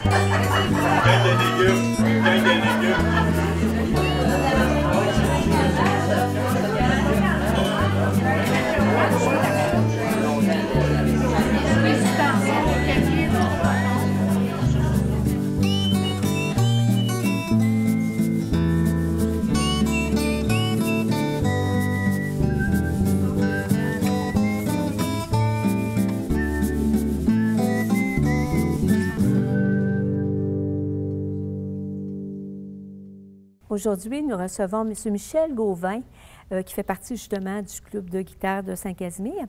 Gang de légumes, gang de légumes. Aujourd'hui, nous recevons M. Michel Gauvin, qui fait partie justement du club de guitare de Saint-Casimir.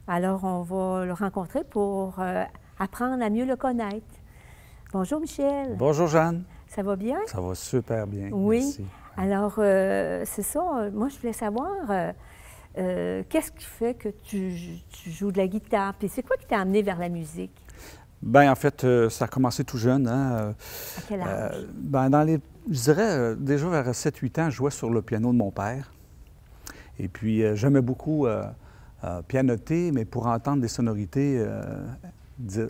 Alors, on va le rencontrer pour apprendre à mieux le connaître. Bonjour, Michel. Bonjour, Jeanne. Ça va bien? Ça va super bien, Oui. merci. Alors, c'est ça. Moi, je voulais savoir, qu'est-ce qui fait que tu joues de la guitare? Puis c'est quoi qui t'a amené vers la musique? Bien, en fait, ça a commencé tout jeune. Hein? À quel âge? Ben, je dirais, déjà vers 7-8 ans, je jouais sur le piano de mon père. Et puis, j'aimais beaucoup pianoter, mais pour entendre des sonorités,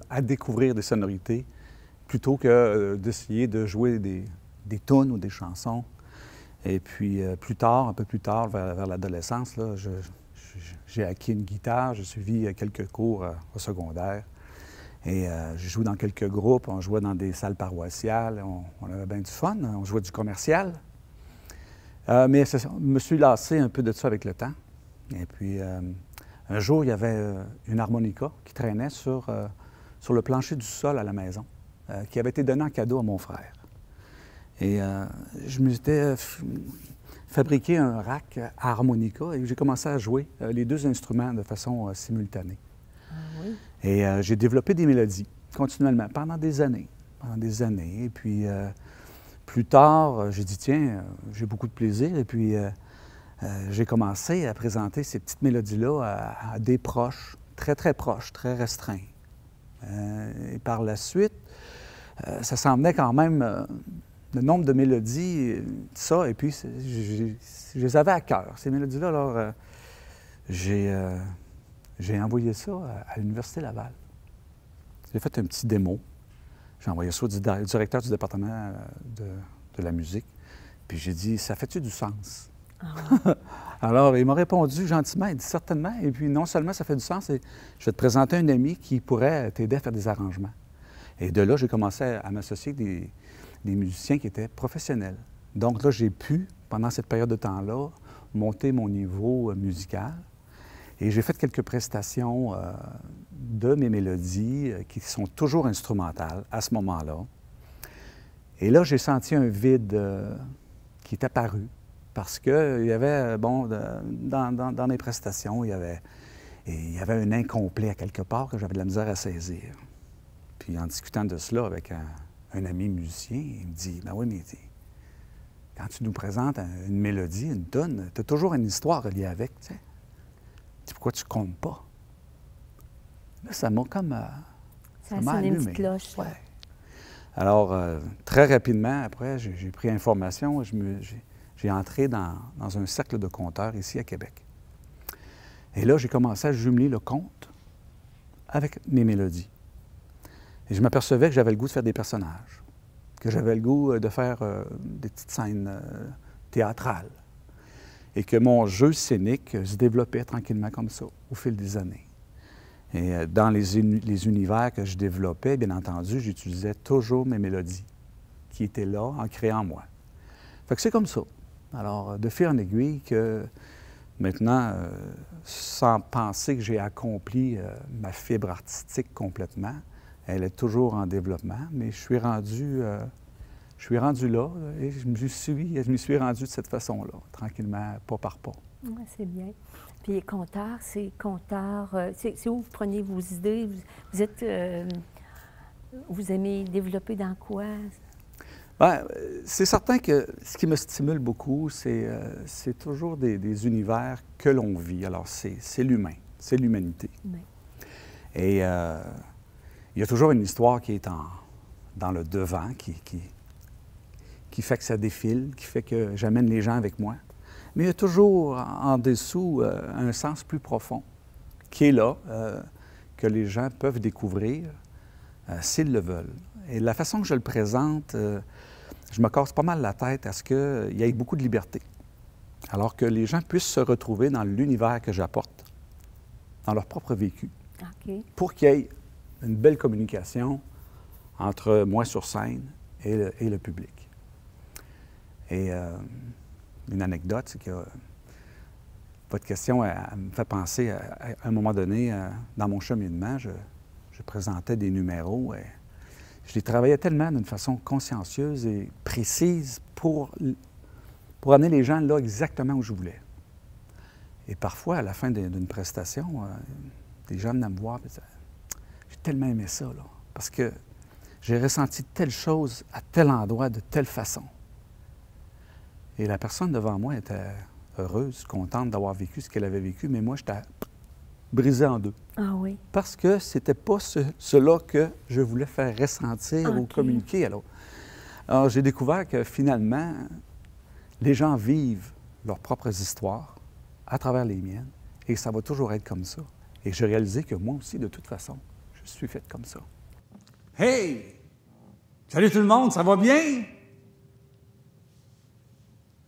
à découvrir des sonorités, plutôt que d'essayer de jouer des tunes ou des chansons. Et puis, plus tard, un peu plus tard, vers l'adolescence, là, j'ai acquis une guitare, j'ai suivi quelques cours au secondaire. Et j'ai joué dans quelques groupes, on jouait dans des salles paroissiales, on avait bien du fun, on jouait du commercial. Mais je me suis lassé un peu de ça avec le temps. Et puis, un jour, il y avait une harmonica qui traînait sur le plancher du sol à la maison, qui avait été donnée en cadeau à mon frère. Et je me suis fabriqué un rack à harmonica et j'ai commencé à jouer les deux instruments de façon simultanée. Ah oui? Et j'ai développé des mélodies continuellement pendant des années. Et puis, plus tard, j'ai dit, tiens, j'ai beaucoup de plaisir. Et puis, j'ai commencé à présenter ces petites mélodies-là à des proches, très, très proches, très restreints. Et par la suite, ça s'emmenait quand même le nombre de mélodies, ça, et puis je les avais à cœur, ces mélodies-là. Alors, j'ai envoyé ça à l'Université Laval. J'ai fait un petit démo. J'ai envoyé ça au directeur du département de la musique. Puis j'ai dit, ça fait-tu du sens? Ah. Alors, il m'a répondu gentiment, il dit certainement. Et puis non seulement ça fait du sens, je vais te présenter un ami qui pourrait t'aider à faire des arrangements. Et de là, j'ai commencé à m'associer avec des musiciens qui étaient professionnels. Donc là, j'ai pu, pendant cette période de temps-là, monter mon niveau musical. Et j'ai fait quelques prestations de mes mélodies qui sont toujours instrumentales à ce moment-là. Et là, j'ai senti un vide qui est apparu parce qu'il y avait, bon, dans mes prestations, il y avait un incomplet à quelque part que j'avais de la misère à saisir. Puis en discutant de cela avec un ami musicien, il me dit, « Ben oui, mais quand tu nous présentes une mélodie, une tune, tu as toujours une histoire reliée avec, tu sais. Pourquoi tu ne comptes pas? » Là, ça m'a comme... ça m'a sonné une petite cloche. Ouais. Alors, très rapidement, après, j'ai pris information, j'ai entré dans un cercle de conteurs ici à Québec. Et là, j'ai commencé à jumeler le conte avec mes mélodies. Et je m'apercevais que j'avais le goût de faire des personnages, que j'avais le goût de faire des petites scènes théâtrales. Et que mon jeu scénique se développait tranquillement comme ça, au fil des années. Et dans les univers que je développais, bien entendu, j'utilisais toujours mes mélodies qui étaient là, ancrées en moi. Fait que c'est comme ça. Alors, de fil en aiguille, que maintenant, sans penser que j'ai accompli ma fibre artistique complètement, elle est toujours en développement, mais je suis rendu là et je me suis rendu de cette façon-là, tranquillement, pas par pas. Oui, c'est bien. Puis compteur, c'est où vous prenez vos idées? Vous aimez développer dans quoi? Bien, c'est certain que ce qui me stimule beaucoup, c'est toujours des univers que l'on vit. Alors, c'est l'humain, c'est l'humanité. Oui. Et il y a toujours une histoire qui est dans le devant, qui fait que ça défile, qui fait que j'amène les gens avec moi. Mais il y a toujours en dessous un sens plus profond qui est là, que les gens peuvent découvrir s'ils le veulent. Et la façon que je le présente, je me casse pas mal la tête à ce qu'il y ait beaucoup de liberté. Alors que les gens puissent se retrouver dans l'univers que j'apporte, dans leur propre vécu, pour qu'il y ait une belle communication entre moi sur scène et le public. Et une anecdote, c'est que votre question elle me fait penser à un moment donné, dans mon cheminement, je présentais des numéros et je les travaillais tellement d'une façon consciencieuse et précise pour amener les gens là exactement où je voulais. Et parfois, à la fin d'une prestation, des gens venaient me voir et disaient « J'ai tellement aimé ça, là, parce que j'ai ressenti telle chose à tel endroit, de telle façon. » Et la personne devant moi était heureuse, contente d'avoir vécu ce qu'elle avait vécu, mais moi, j'étais brisé en deux. Ah oui. Parce que c'était pas cela que je voulais faire ressentir ou communiquer à l'autre. Alors, j'ai découvert que finalement, les gens vivent leurs propres histoires à travers les miennes, et ça va toujours être comme ça. Et j'ai réalisé que moi aussi, de toute façon, je suis fait comme ça. Hey! Salut tout le monde, ça va bien?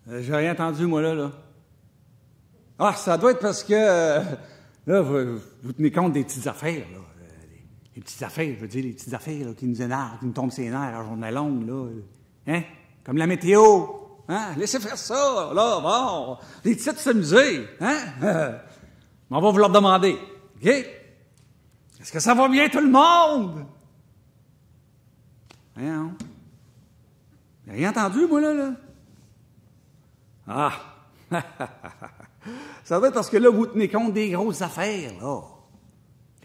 J'ai rien entendu, moi, là. Ah, ça doit être parce que, là, vous tenez compte des petites affaires, là. Les petites affaires, je veux dire, les petites affaires là, qui nous énervent, qui nous tombent ses nerfs à la journée longue, là. Hein? Comme la météo. Hein? Laissez faire ça, là, bon. Les titres s'amuser, hein? On va vous leur demander, OK? Est-ce que ça va bien, tout le monde? Rien, j'ai rien entendu, moi, là. Ah! Ça doit être parce que là, vous tenez compte des grosses affaires, là.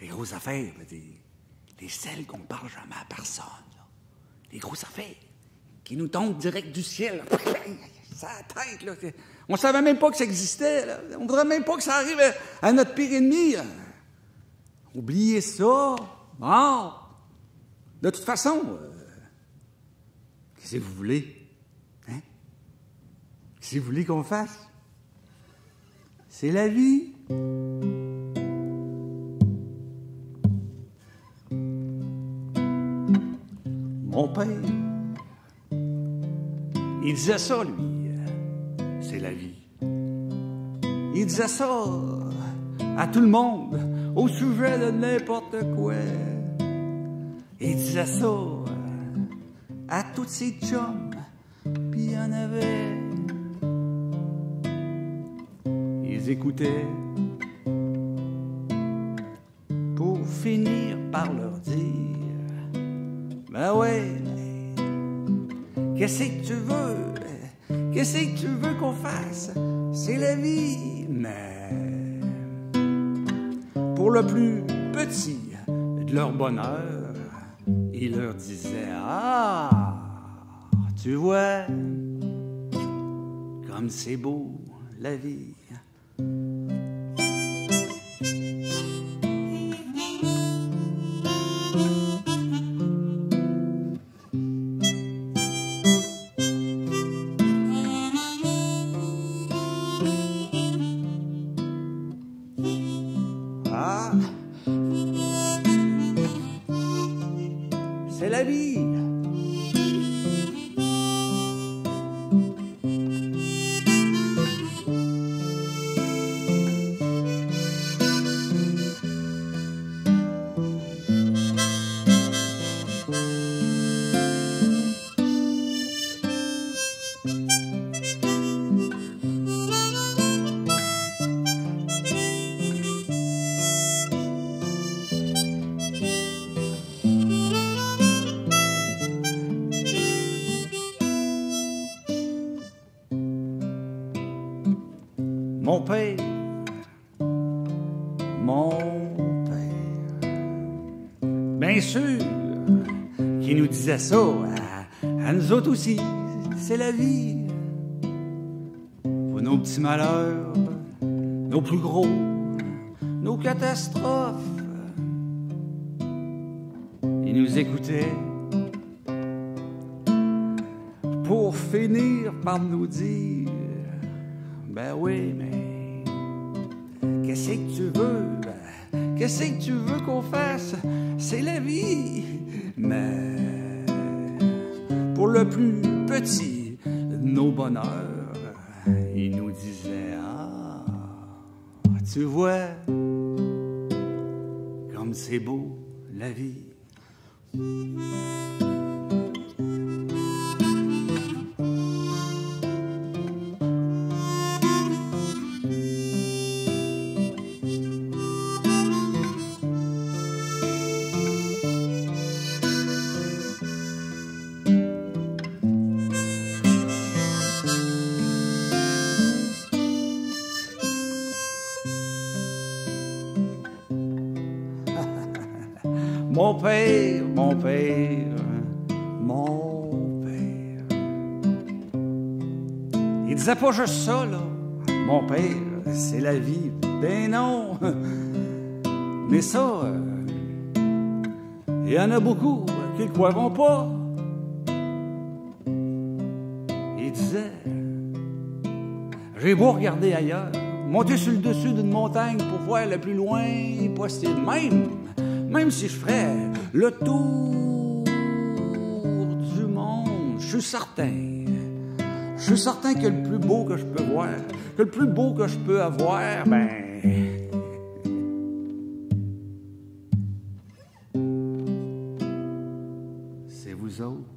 Les grosses affaires, des celles qu'on ne parle jamais à personne, là. Les grosses affaires qui nous tombent direct du ciel. Ça a la tête, là. On ne savait même pas que ça existait, là. On ne voudrait même pas que ça arrive à notre pire ennemi, là. Oubliez ça. Bon. De toute façon, qu'est-ce que vous voulez? Hein? Qu'est-ce que vous voulez qu'on fasse? C'est la vie. Mon père, il disait ça, lui. C'est la vie. Il disait ça à tout le monde, au sujet de n'importe quoi. Il disait ça à tous ses chums, puis il y en avait. Ils écoutaient pour finir par leur dire: ben ouais, qu'est-ce que tu veux? Qu'est-ce que tu veux qu'on fasse? C'est la vie. Mais pour le plus petit de leur bonheur, il leur disait: ah, tu vois, comme c'est beau la vie. Ah, c'est la vie. Mon père, bien sûr, qui nous disait ça à nous autres aussi, c'est la vie. Pour nos petits malheurs, nos plus gros, nos catastrophes, il nous écoutait pour finir par nous dire: ben oui, mais qu'est-ce que tu veux? Qu'est-ce que tu veux qu'on fasse? C'est la vie. Mais pour le plus petit de nos bonheurs, il nous disait: ah, tu vois, comme c'est beau la vie. Mon père, mon père, mon père. Il disait pas juste ça, là. Mon père, c'est la vie. Ben non. Mais ça, il y en a beaucoup qui ne croiront pas. Il disait: j'ai beau regarder ailleurs, monter sur le dessus d'une montagne pour voir le plus loin possible, même si je ferais le tour du monde, je suis certain que le plus beau que je peux voir, que le plus beau que je peux avoir, ben, c'est vous autres.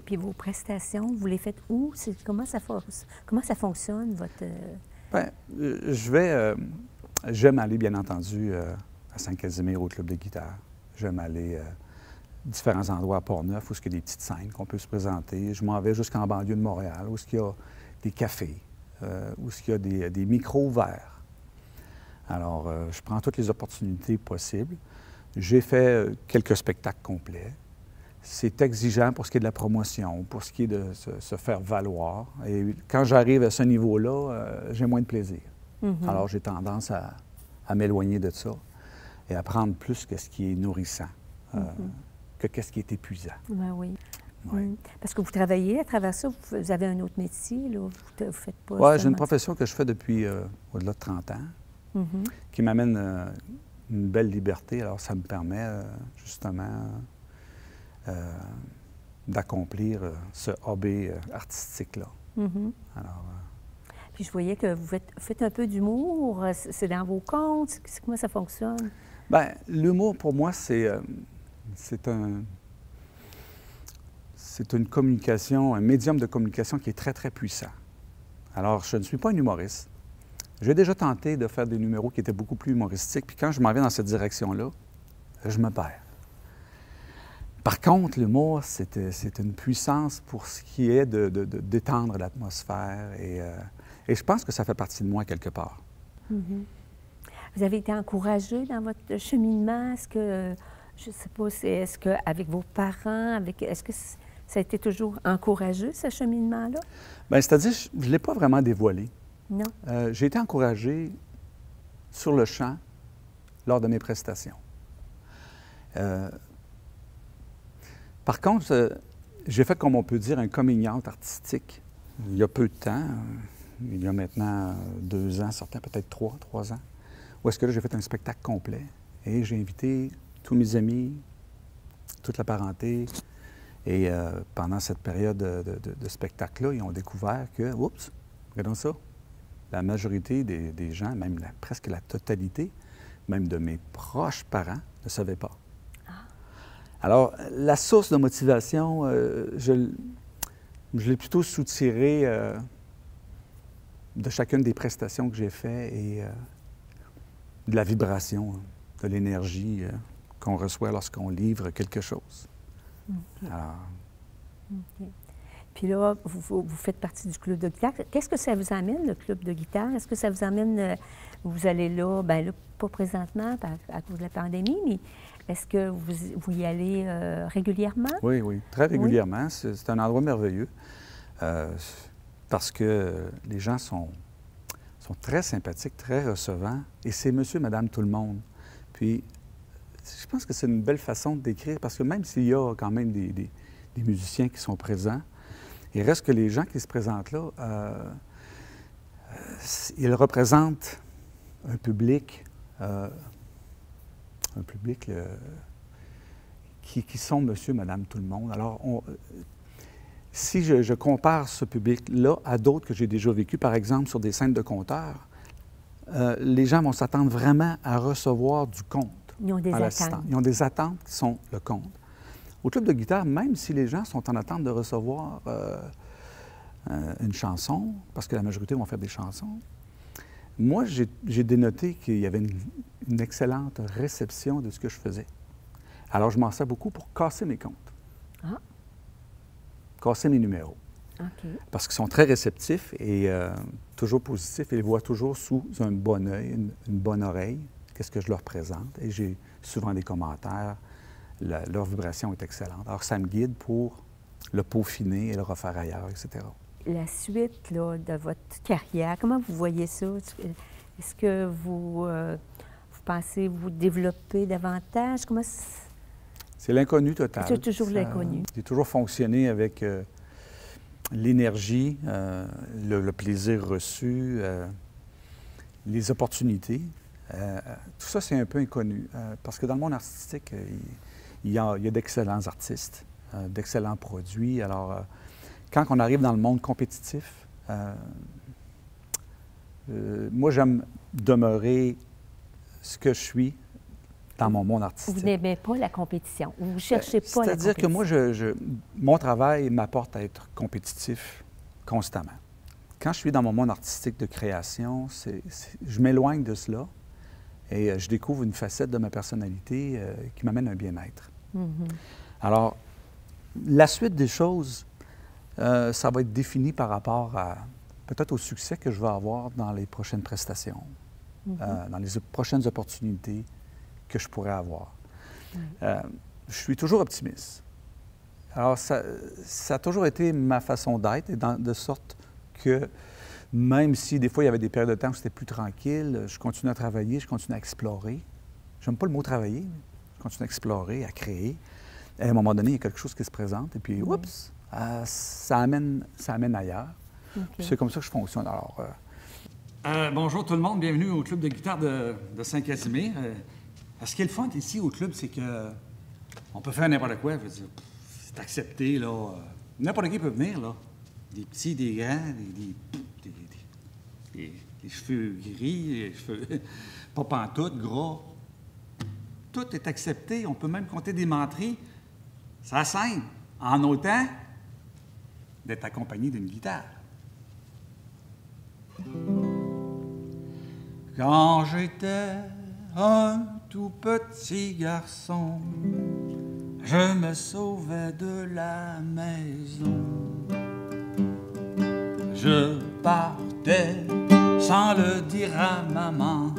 Puis vos prestations, vous les faites où? Comment ça fonctionne, votre... Bien, j'aime aller, bien entendu, à Saint-Casimir, au club de guitare. J'aime aller à différents endroits à Port-Neuf où il y a des petites scènes qu'on peut se présenter. Je m'en vais jusqu'en banlieue de Montréal, où il y a des cafés, où il y a des micros ouverts. Alors, je prends toutes les opportunités possibles. J'ai fait quelques spectacles complets. C'est exigeant pour ce qui est de la promotion, pour ce qui est de se faire valoir. Et quand j'arrive à ce niveau-là, j'ai moins de plaisir. Mm-hmm. Alors, j'ai tendance à m'éloigner de ça et à prendre plus que ce qui est nourrissant que ce qui est épuisant. Ben oui. Oui. Mm. Parce que vous travaillez à travers ça, vous avez un autre métier, là, vous faites pas... Oui, j'ai une profession que je fais depuis au-delà de 30 ans, qui m'amène une belle liberté. Alors, ça me permet justement d'accomplir ce hobby artistique-là. Alors, puis je voyais que vous faites un peu d'humour, c'est dans vos contes, comment ça fonctionne? Bien, l'humour, pour moi, c'est une communication, un médium de communication qui est très, très puissant. Alors, je ne suis pas un humoriste. J'ai déjà tenté de faire des numéros qui étaient beaucoup plus humoristiques, puis quand je m'en vais dans cette direction-là, je me perds. Par contre, l'humour, c'est une puissance pour ce qui est de détendre l'atmosphère et je pense que ça fait partie de moi quelque part. Mm-hmm. Vous avez été encouragé dans votre cheminement? Est-ce que, je ne sais pas, est-ce qu'avec vos parents, est-ce que ça a été toujours encouragé, ce cheminement-là? Bien, c'est-à-dire, je ne l'ai pas vraiment dévoilé. Non. J'ai été encouragé sur le champ lors de mes prestations. Par contre, j'ai fait, comme on peut dire, un coming out artistique il y a peu de temps, il y a maintenant 2 ans, certains peut-être 3 ans, où est-ce que là, j'ai fait un spectacle complet et j'ai invité tous mes amis, toute la parenté, et pendant cette période de spectacle-là, ils ont découvert que, oups, regardons ça, la majorité des gens, même presque la totalité, même de mes proches parents, ne savaient pas. Alors, la source de motivation, je l'ai plutôt soutirée de chacune des prestations que j'ai faites et de la vibration, de l'énergie qu'on reçoit lorsqu'on livre quelque chose. Okay. Alors, OK. Puis là, vous faites partie du club de guitare. Qu'est-ce que ça vous amène, le club de guitare? Est-ce que ça vous amène, vous allez là, bien là, pas présentement à cause de la pandémie, mais est-ce que vous y allez régulièrement? oui, oui, très régulièrement. Oui. C'est un endroit merveilleux parce que les gens sont très sympathiques, très recevants, et c'est monsieur, madame, tout le monde. Puis, je pense que c'est une belle façon de décrire parce que même s'il y a quand même des musiciens qui sont présents, il reste que les gens qui se présentent là, ils représentent un public qui sont monsieur, madame, tout le monde. Alors, si je compare ce public-là à d'autres que j'ai déjà vécu, par exemple, sur des scènes de conteurs, les gens vont s'attendre vraiment à recevoir du conte. Ils ont des attentes. Ils ont des attentes qui sont le conte. Au club de guitare, même si les gens sont en attente de recevoir une chanson, parce que la majorité vont faire des chansons, moi, j'ai dénoté qu'il y avait une excellente réception de ce que je faisais. Alors, je m'en sers beaucoup pour casser mes comptes. Ah. Casser mes numéros. OK. Parce qu'ils sont très réceptifs et toujours positifs et ils voient toujours sous un bon œil, une bonne oreille, qu'est-ce que je leur présente. Et j'ai souvent des commentaires. Leur vibration est excellente. Alors, ça me guide pour le peaufiner et le refaire ailleurs, etc. La suite là, de votre carrière, comment vous voyez ça? Est-ce que vous pensez vous développer davantage? Comment c'est l'inconnu total. C'est toujours l'inconnu. J'ai toujours fonctionné avec l'énergie, le plaisir reçu, les opportunités. Tout ça, c'est un peu inconnu. Parce que dans le monde artistique, il y a d'excellents artistes, d'excellents produits. Alors, quand on arrive dans le monde compétitif, moi, j'aime demeurer ce que je suis dans mon monde artistique. Vous n'aimez pas la compétition, vous ne cherchez pas la compétition. C'est-à-dire que moi, mon travail m'apporte à être compétitif constamment. Quand je suis dans mon monde artistique de création, je m'éloigne de cela et je découvre une facette de ma personnalité qui m'amène un bien-être. Mm-hmm. Alors, la suite des choses, ça va être défini par rapport à peut-être au succès que je vais avoir dans les prochaines prestations, dans les prochaines opportunités que je pourrais avoir. Je suis toujours optimiste. Alors, ça a toujours été ma façon d'être, et de sorte que même si des fois il y avait des périodes de temps où c'était plus tranquille, je continue à travailler, je continue à explorer. J'aime pas le mot travailler, mais je continue à explorer, à créer. Et à un moment donné, il y a quelque chose qui se présente, et puis, oups, ça amène ailleurs. Okay. C'est comme ça que je fonctionne. Alors, bonjour tout le monde, bienvenue au club de guitare de Saint-Casimir. Ce qui est le fun ici au club, c'est que on peut faire n'importe quoi. Je veux dire, c'est accepté, là. N'importe qui peut venir, là. Des petits, des grands, des cheveux gris, des cheveux pas pantoute, gras. Tout est accepté. On peut même compter des menteries. Ça scène, en autant d'être accompagné d'une guitare. Quand j'étais un tout petit garçon, je me sauvais de la maison. Je partais sans le dire à maman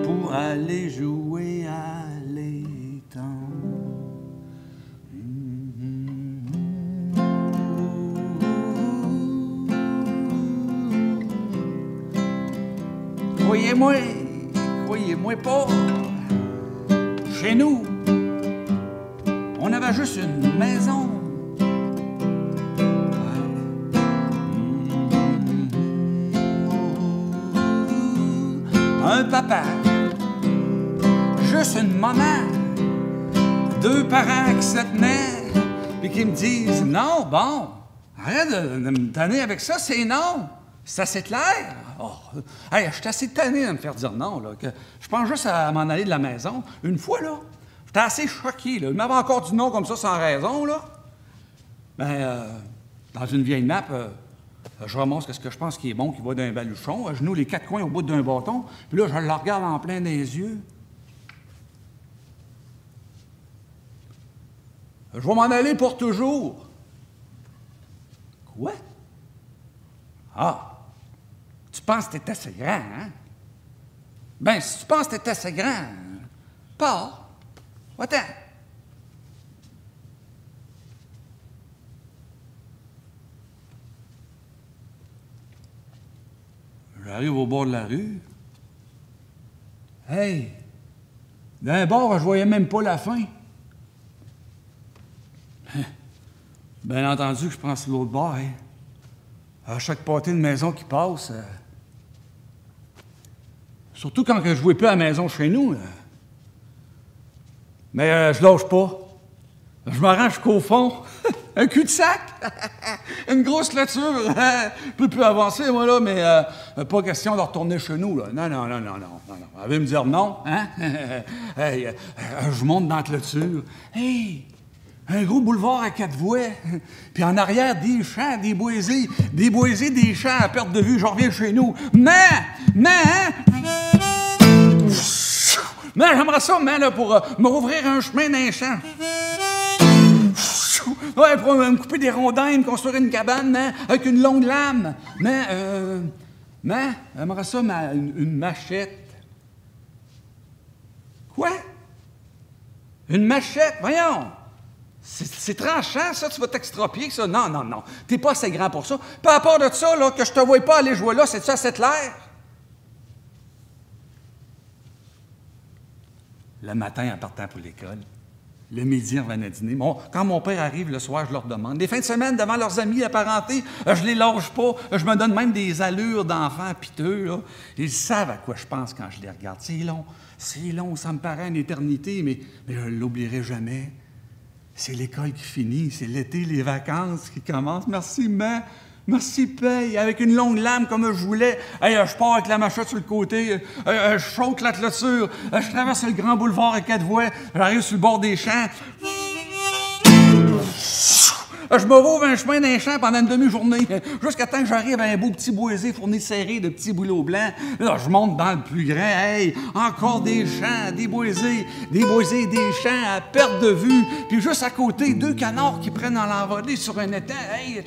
pour aller jouer à l'étang. Croyez-moi pas, chez nous, on avait juste une maison. Un papa, juste une maman, deux parents qui se tenaient, puis qui me disent « Non, bon, arrête de me tanner avec ça, c'est non, c'est assez clair. Oh, hey, je suis assez tanné de me faire dire non, là, que je pense juste à m'en aller de la maison. Une fois, là, j'étais assez choqué, là. Il m'avait encore dit non comme ça sans raison, là. Ben, dans une vieille nappe, je ramasse ce que je pense qui est bon, qui va d'un baluchon, à genoux les quatre coins au bout d'un bâton, puis là, je le regarde en plein des yeux. Je vais m'en aller pour toujours. Quoi? Ah! Tu penses que t'es assez grand, hein? Ben, si tu penses que t'es assez grand, pars. Va-t'en. J'arrive au bord de la rue. Hey! D'un bord, je voyais même pas la fin. Bien entendu que je prends sur l'autre bord, hein. À chaque pâté de maison qui passe, surtout quand je ne jouais plus à la maison chez nous. Mais je lâche pas. Je me rends jusqu'au fond. Un cul-de-sac. Une grosse clôture. Je peux plus avancer, moi, là, mais pas question de retourner chez nous, là. Non. Elle veut me dire non, hein? Hey, je monte dans la clôture. Hey! Un gros boulevard à quatre voies. Puis en arrière, des champs, des boisés, des champs à perte de vue. Je reviens chez nous. Mais, j'aimerais ça, là, pour m'ouvrir un chemin dans les champs. Ouais, pour me couper des rondins, me construire une cabane, avec une longue lame. J'aimerais ça, une machette. Quoi? Une machette? Voyons! C'est tranchant, ça, tu vas t'extrapier, ça? Non. T'es pas assez grand pour ça. Puis à part de ça, là, que je te voie pas aller jouer là, c'est-tu assez clair? Le matin, en partant pour l'école, le midi, on revenait dîner. Quand mon père arrive le soir, je leur demande. Les fins de semaine, devant leurs amis apparentés, je les lâche pas. Je me donne même des allures d'enfants piteux, là. Ils savent à quoi je pense quand je les regarde. C'est long, ça me paraît une éternité, mais je ne l'oublierai jamais. C'est l'école qui finit, c'est l'été, les vacances qui commencent. Merci, merci, paye, avec une longue lame comme je voulais. Hey, je pars avec la machette sur le côté, je saute la clôture, je traverse le grand boulevard à quatre voies, j'arrive sur le bord des champs. Je me rouvre un chemin d'un champ pendant une demi-journée, jusqu'à temps que j'arrive à un beau petit boisé fourni serré de petits bouleaux blancs. Là, je monte dans le plus grand. Hey, encore des champs, des boisés, des champs à perte de vue. Puis juste à côté, deux canards qui prennent en l'envolée sur un étang. Hey,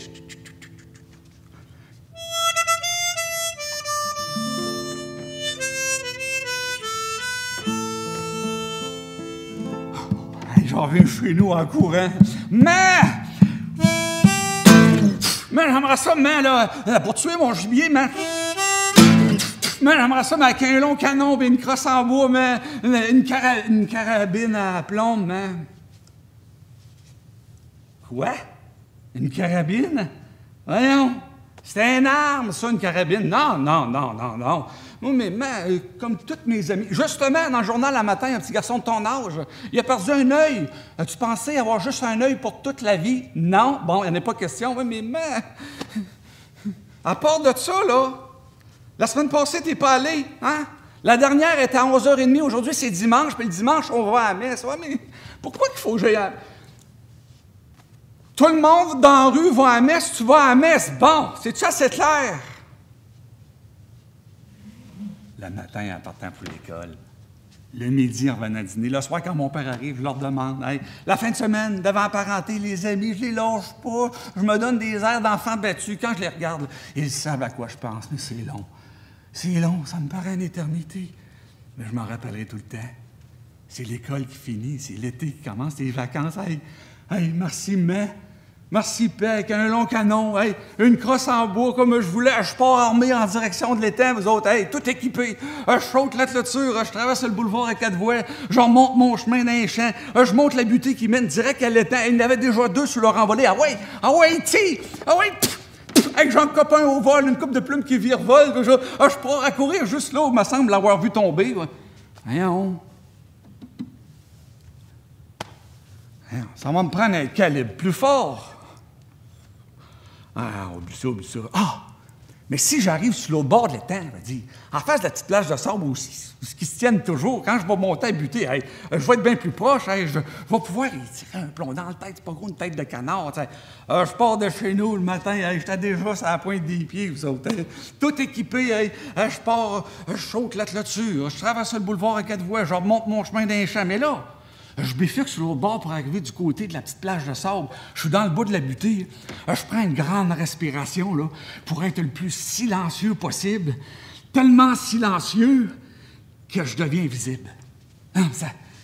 j'en reviens chez nous en courant. Mais j'aimerais ça, là, pour tuer mon gibier, mais j'aimerais ça, avec un long canon et une crosse en bois, une carabine à plomb, Quoi? Une carabine? Voyons, c'est une arme, ça, une carabine. Non. Moi, mais comme toutes mes amies, justement, dans le journal à matin, un petit garçon de ton âge, il a perdu un œil. As-tu pensé avoir juste un œil pour toute la vie? Non. Bon, il n'y en a pas question. Oui, mais à part de ça, là, la semaine passée, t'es pas allé, hein? La dernière était à 11h30, aujourd'hui, c'est dimanche, puis le dimanche, on va à la messe. Ouais, mais pourquoi qu'il faut que j'aille à... Tout le monde dans la rue va à la messe, tu vas à la messe. Bon, c'est-tu assez clair? Le matin, en partant pour l'école, Le midi, on revenait à dîner. Le soir, quand mon père arrive, je leur demande, hey, la fin de semaine, devant parenté, les amis, je les lâche pas. Je me donne des airs d'enfants battus. Quand je les regarde, ils savent à quoi je pense, mais c'est long. C'est long, ça me paraît une éternité. Mais je m'en rappellerai tout le temps. C'est l'école qui finit, c'est l'été qui commence, c'est les vacances. Hey, hey, merci, mais... Merci, paix, avec un long canon, hey, une crosse en bois comme je voulais, je pars armé en direction de l'étang, vous autres, hey, tout équipé, je saute la clôture, je traverse le boulevard à 4 voies, je remonte mon chemin dans les champs, je monte la butée qui mène direct à l'étang, il y en avait déjà 2 sur leur envolée, ah ouais, ti, ah ouais, avec Jean Copain au vol, une coupe de plumes qui virevolte, je pars à courir juste là où il me semble l'avoir vu tomber, ouais. Voyons. Ça va me prendre un calibre plus fort. Ah, oublie ça. Ah! Mais si j'arrive sur l'autre bord de l'étang, je me dis, en face de la petite plage de sable où ce qui se tiennent toujours, quand je vais monter à buter, hey, je vais être bien plus proche, hey, je vais pouvoir y tirer un plomb dans la tête, c'est pas gros une tête de canard. Je pars de chez nous le matin, hey, j'étais déjà sur la pointe des pieds, vous autres, hey, tout équipé, hey, je pars, je saute la clôture, je traverse le boulevard à 4 voies, je remonte mon chemin dans les champs, mais là, je bifurque sur l'autre bord pour arriver du côté de la petite plage de sable. Je suis dans le bas de la butée. Je prends une grande respiration là, pour être le plus silencieux possible. Tellement silencieux que je deviens visible. Non,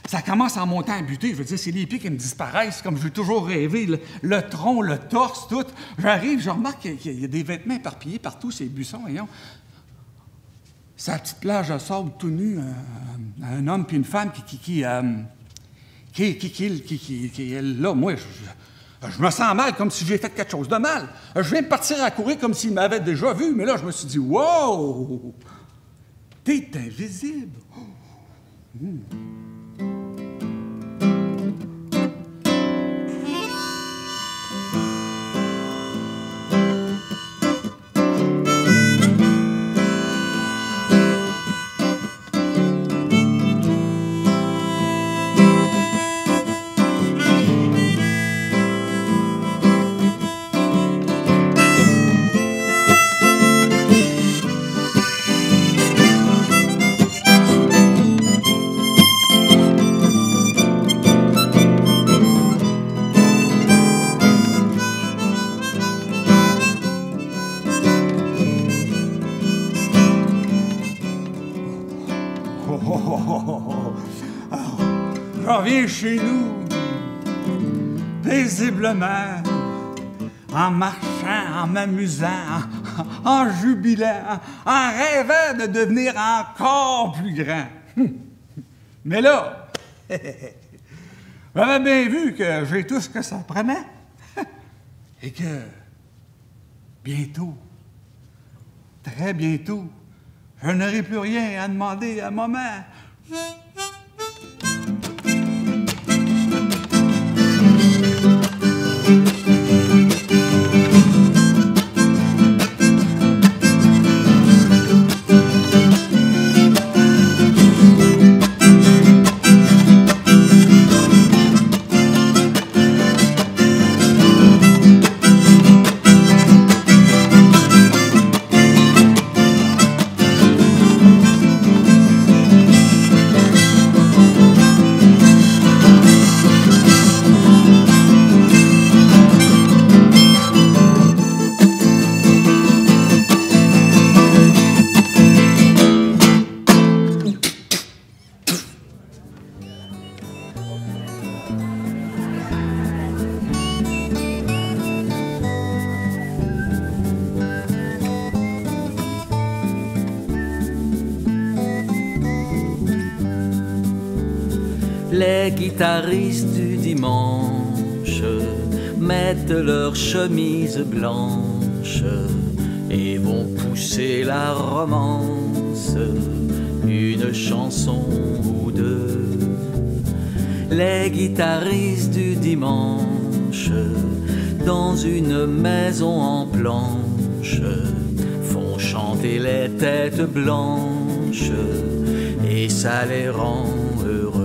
ça commence en montant à butée. Je veux dire, c'est les pieds qui me disparaissent comme j'ai toujours rêvé. Le tronc, le torse, tout. J'arrive, je remarque qu'il y a des vêtements éparpillés partout, ces buissons, voyons. C'est la petite plage de sable tout nu. Un homme puis une femme qui là, moi, je me sens mal, comme si j'ai fait quelque chose de mal. Je viens de partir à courir comme s'il m'avait déjà vu, mais là, je me suis dit, wow! T'es invisible! Je reviens chez nous, paisiblement, en marchant, en m'amusant, en jubilant, en rêvant de devenir encore plus grand. Mais là, j'avais bien vu que j'ai tout ce que ça prenait et que bientôt, très bientôt, je n'aurai plus rien à demander à maman. Les guitaristes du dimanche mettent leurs chemises blanches et vont pousser la romance, une chanson ou deux. Les guitaristes du dimanche, dans une maison en planche, font chanter les têtes blanches et ça les rend heureux.